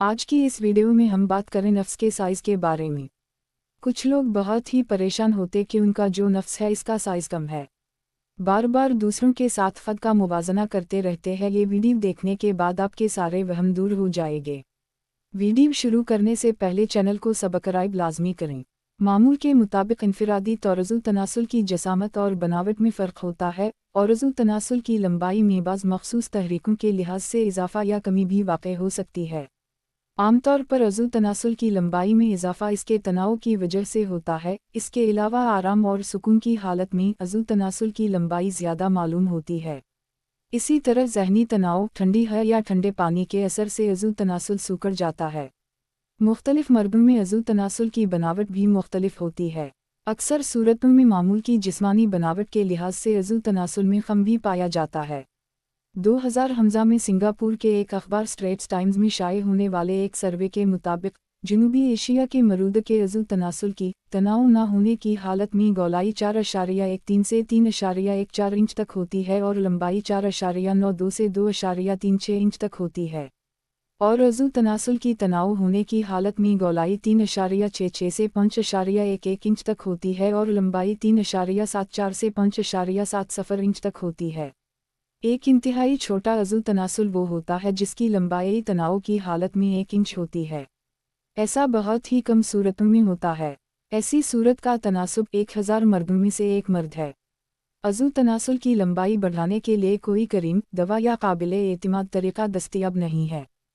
آج کی اس ویڈیو میں ہم بات کریں نفس کے سائز کے بارے میں۔ کچھ لوگ بہت ہی پریشان ہوتے کہ ان کا جو نفس ہے اس کا سائز کم ہے، بار بار دوسروں کے ساتھ خود کا موازنہ کرتے رہتے ہیں۔ یہ ویڈیو دیکھنے کے بعد آپ کے سارے وہم دور ہو جائیں گے۔ ویڈیو شروع کرنے سے پہلے چینل کو سبسکرائب لازمی کریں۔ معمول کے مطابق انفرادی طور عضو تناسل کی جسامت اور بناوٹ میں فرق ہوتا ہے، اور عضو تناسل کی لمبائی میں بعض مخصوص تحریکوں کے لحاظ سے اضافہ یا کمی بھی واقع ہو سکتی ہے۔ عام طور پر عضو تناسل کی لمبائی میں اضافہ اس کے تناؤ کی وجہ سے ہوتا ہے۔ اس کے علاوہ آرام اور سکون کی حالت میں عضو تناسل کی لمبائی زیادہ معلوم ہوتی ہے۔ اسی طرح ذہنی تناؤ، ٹھنڈی ہوا یا ٹھنڈے پانی کے اثر سے عضو تناسل سکڑ جاتا ہے۔ مختلف مردوں میں عضو تناسل کی بناوٹ بھی مختلف ہوتی ہے۔ اکثر صورتوں میں معمول کی جسمانی بناوٹ کے لحاظ سے عضو تناسل میں کم بھی پایا جاتا ہے۔ 2000 میں سنگاپور کے ایک اخبار اسٹریٹس ٹائمز میں شائع ہونے والے ایک سروے کے مطابق جنوبی ایشیا کے مرود کے عضو تناسل کی تناؤ نہ ہونے کی حالت میں گولائی 4.13 سے 3.14 انچ تک ہوتی ہے اور لمبائی 4.92 سے 2.36 انچ تک ہوتی ہے، اور عضو تناسل کی تناؤ ہونے کی حالت میں گولائی 3.66 سے 5.11 انچ تک ہوتی ہے اور لمبائی 3.74 سے 5.70 انچ تک ہوتی ہے۔ ایک انتہائی چھوٹا عضو تناسل وہ ہوتا ہے جس کی لمبائی تناؤ کی حالت میں 1 انچ ہوتی ہے۔ ایسا بہت ہی کم صورتوں میں ہوتا ہے۔ ایسی صورت کا تناسب 1000 مردوں میں سے ایک مرد ہے۔ عضو تناسل کی لمبائی بڑھانے کے لیے کوئی کریم، دوا یا قابل اعتماد طریقہ دستیاب نہیں ہے۔